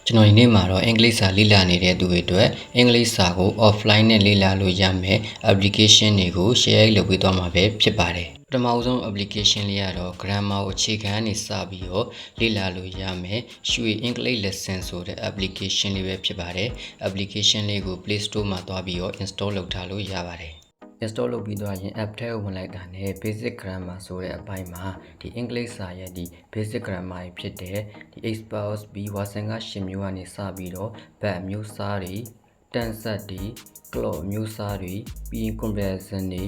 ကျွန်တော်ဒီနေ့မှာတော့အင်္ဂလိပ်စာလေ့လာနေတဲ့သူတွေအတွက်အင်္ဂလိပ်စာကို offline နဲ့လေ့လာလို့ရမယ် application တွေကို share လုပ်ပေးသွားမှာပဲဖြစ်ပါတယ်ပထမဆုံး application လေးကတော့ grammar ကိုအခြေခံကနေစပြီးတော့လေ့လာလို့ရမယ်ရွှေအင်္ဂလိပ် lesson ဆိုတဲ့ application လေးပဲဖြစ်ပါတယ် application လေးကို Play Store မှာသွားပြီးတော့ install လုပ်ထားလို့ရပါတယ်install လုပ်ပြီးတော့ရင် app ထဲကိုဝင်လိုက်တာနဲ့ basic grammar ဆိုတဲ့အပိုင်းမှာဒီအင်္ဂလိပ်စာရဲ့ဒီ basic grammar ဖြစ်တဲ့ဒီ expose b ဝါဆန်က10မျိုးကနေစပြီးတော့ verb မျိုးစားတွေ tense တွေ clause မျိုးစားတွေပြီးရင် comparison တွေ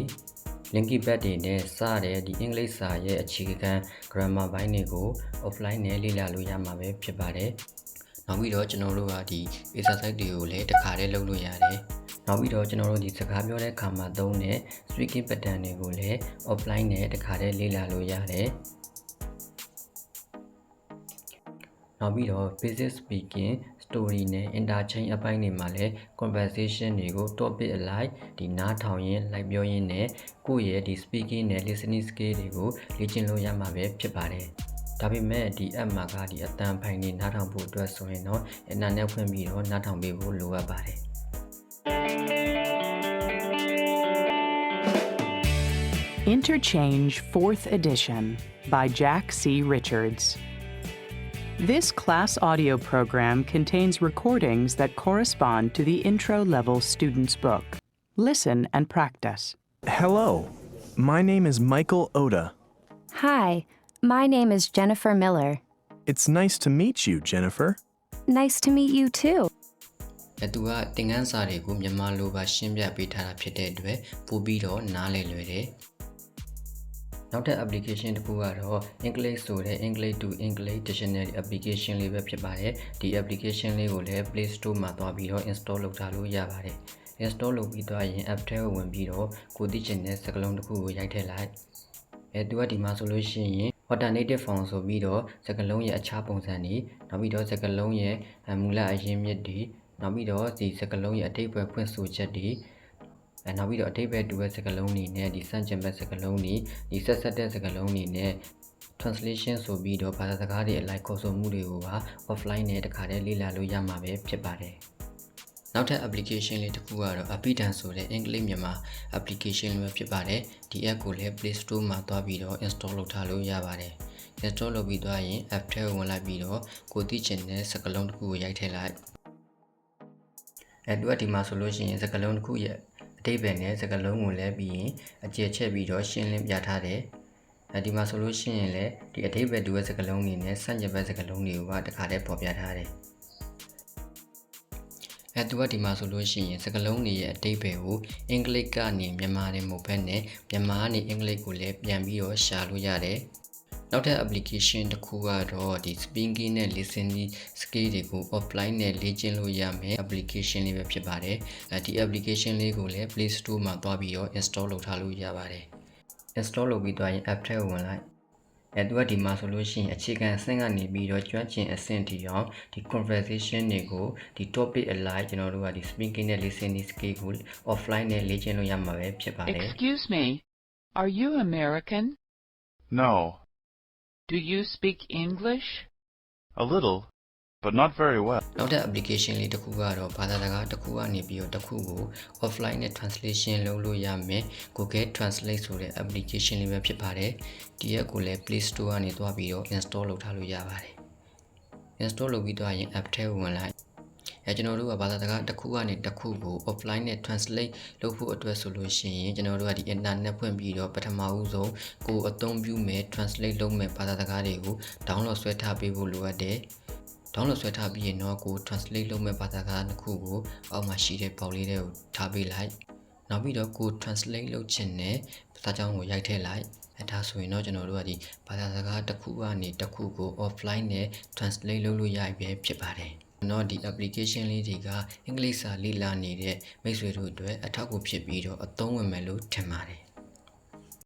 linky back တွေနဲ့စတဲ့ဒီအင်္ဂလိပ်စာရဲ့အခြေခံ grammar ဘိုင်းတွေကို offline နဲ့လေ့လာလို့ရမှာပဲဖြစ်ပါတယ်နောက်ပြီးတော့ကျွန်တော်တို့ကဒီ exercise တွေကိုလည်းတစ်ခါတည်းလုပ်လို့ရတယ်နောက်ပြီးတော့ကျွန်တော်တို့ဒီစကားပြောတဲ့အခါမှာသုံးတဲ့ speaking pattern တွေကိုလည်း offline နဲ့တစ်ခါတည်းလေ့လာလို့ရတယ်နောက်ပြီးတော့ basic speaking story နဲ့ interchange အပိုင်းတွေမှာလည်း conversation တွေကို topic အလိုက်ဒီနားထောင်ရင်လိုက်ပြောရင်းနဲ့ကိုယ့်ရဲ့ဒီ speaking နဲ့ listening skill တွေကိုလေ့ကျင့်လို့ရမှာပဲဖြစ်ပါတယ်ဒါပေမဲ့ဒီ app မှာကဒီအတန်ဖိုင်တွေနားထောင်ဖို့အတွက်ဆိုရင်တော့ internet ဖွင့်ပြီးတော့နားထောင်ပေးဖို့လိုအပ်ပါတယ် Interchange 4th Edition by Jack C. Richards. This class audio program contains recordings that correspond to the intro-level student's book. Listen and practice. Hello, my name is Michael Oda. Hi, my name is Jennifer Miller. It's nice to meet you, Jennifer. Nice to meet you too. သူကသင်ခန်းစာတွေကိုမြန်မာလိုပါရှင်းပြပေးထားတာဖြစ်တဲ့အတွက်ပို့ပြီးတော့နားလည်လွယ်တယ်နောက်ထပ် application တစ်ခုကတော့ English ဆိုတဲ့ English to English Dictionary application လေးပဲဖြစ်ပါတယ်ဒီ application လေးကိုလည်း Play Store မှာသွားပြီးတော့ install လုပ်ထားလို့ရပါတယ် install လုပ်ပြီးသွားရင် app ထဲကိုဝင်ပြီးတော့ကိုသိချင်တဲ့စကားလုံးတစ်ခုကိုရိုက်ထည့်လိုက်သူကဒီမှာဆိုလို့ရှိရင် alternative form ဆိုပြီးတော့စကားလုံးရဲ့အခြားပုံစံတွေနောက်ပြီးတော့စကားလုံးရဲ့မူလအရင်းမြစ်တွေနောက်ပြီးတော့ဒီစကားလုံးရဲ့အဓိပ္ပာယ်ဖွင့်ဆိုချက်တွေနောက်ပြီးတော့အဓိပ္ပာယ်တူတဲ့စကားလုံးတွေနဲ့ဒီစန့်ကျင်ဘက်စကားလုံးတွေဒီဆက်ဆက်တဲ့စကားလုံးတွေနဲ့ translation ဆိုပြီးတော့ဘာသာစကားတွေအလိုက်ခေါ်ဆိုမှုတွေကိုပါ offline နဲ့တခါတည်းလေ့လာလို့ရမှာပဲဖြစ်ပါတယ်နောက်ထပ် application လေးတစ်ခုကတော့ Apidan ဆိုတဲ့အင်္ဂလိပ်မြန်မာ application လေးပဲဖြစ်ပါတယ်ဒီ app ကိုလည်း Play Store မှာသွားပြီးတော့ install လုပ်ထားလို့ရပါတယ် install လုပ်ပြီးသွားရင် app ထဲကိုဝင်လိုက်ပြီးတော့ကိုသိချင်တဲ့စကားလုံးတစ်ခုကိုရိုက်ထည့်လိုက်သူကဒီမှာဆိုလို့ရှိရင်စကားလုံးတစ်ခုရဲ့အဓိပ္ပာယ်နဲ့စကားလုံးကိုလည်းပြီးရင်အကျယ်ချက်ပြီးတော့ရှင်းလင်းပြထားတယ်ဒီမှာဆိုလို့ရှိရင်လည်းဒီအဓိပ္ပာယ်တူတဲ့စကားလုံးတွေနဲ့ဆန့်ကျင်ဘက်စကားလုံးတွေကတခါတည်းပေါ်ပြထားတယ်သူကဒီမှာဆိုလို့ရှိရင်စကားလုံးတွေရဲ့အဓိပ္ပာယ်ကိုအင်္ဂလိပ်ကနေမြန်မာနဲ့မဟုတ်ဘဲနဲ့မြန်မာကနေအင်္ဂလိပ်ကိုလည်းပြန်ပြီးတော့ရှာလို့ရတယ်နောက်ထပ် application တစ်ခုကတော့ဒီ speaking နဲ့ listening skill တွေကို offline နဲ့လေ့ကျင့်လို့ရမယ် application လေးပဲဖြစ်ပါတယ်ဒီ application လေးကိုလည်း Play Store မှာသွားပြီးတော့ install လုပ်ထားလို့ရပါတယ် install လုပ်ပြီးသွားရင် app ထဲကိုဝင်လိုက်သူကဒီမှာဆိုလို့ရှိရင်အခြေခံအဆင့်ကနေပြီးတော့ကျွမ်းကျင်အဆင့်ထိအောင်ဒီ conversation တွေကိုဒီ topic အလိုက်ကျွန်တော်တို့ကဒီ speaking နဲ့ listening skill ကို offline နဲ့လေ့ကျင့်လို့ရမှာပဲဖြစ်ပါတယ် Excuse me, are you American? No, Do you speak English? a little, but not very well. နောက်ထပ် application လေးတစ်ခုကတော့ဘာသာစကားတစ်ခုကနေပြီးတော့တစ်ခုကို offline နဲ့ translation လုပ်လို့ရမယ် Google Translate ဆိုတဲ့ application လေးပဲဖြစ်ပါတယ်ဒီ app ကိုလည်း Play Store ကနေသွားပြီးတော့ install လုပ်ထားလို့ရပါတယ် install လုပ်ပြီးသွားရင် app ထဲကိုဝင်လိုက်ကျွန်တော်တို့ကဘာသာစကားတစ်ခုကနေတစ်ခုကို offline နဲ့ translate လုပ်ဖို့အတွက်ဆိုလို့ရှိရင်ကျွန်တော်တို့ကဒီ internet ဖွင့်ပြီးတော့ပထမဦးဆုံးကိုအသုံးပြုမဲ့ translate လုပ်မဲ့ဘာသာစကားတွေကို download ဆွဲထားပေးဖို့လိုအပ်တယ် download ဆွဲထားပြီးရင်တော့ကို translate လုပ်မဲ့ဘာသာစကားတစ်ခုကိုအောက်မှာရှိတဲ့ပေါက်လေးတွေကိုထားပေးလိုက်နောက်ပြီးတော့ကို translate လုပ်ချင်တဲ့စာကြောင်းကိုရိုက်ထည့်လိုက်ဒါဆိုရင်တော့ကျွန်တော်တို့ကဒီဘာသာစကားတစ်ခုကနေတစ်ခုကို offline နဲ့ translate လုပ်လို့ရပြီဖြစ်ပါတယ်နော်ဒီ application လေးတွေကအင်္ဂလိပ်စာလေ့လာနေတဲ့မိတ်ဆွေတို့အတွက်အထောက်အကူဖြစ်ပြီးတော့အသုံးဝင်မယ်လို့ထင်ပါတယ်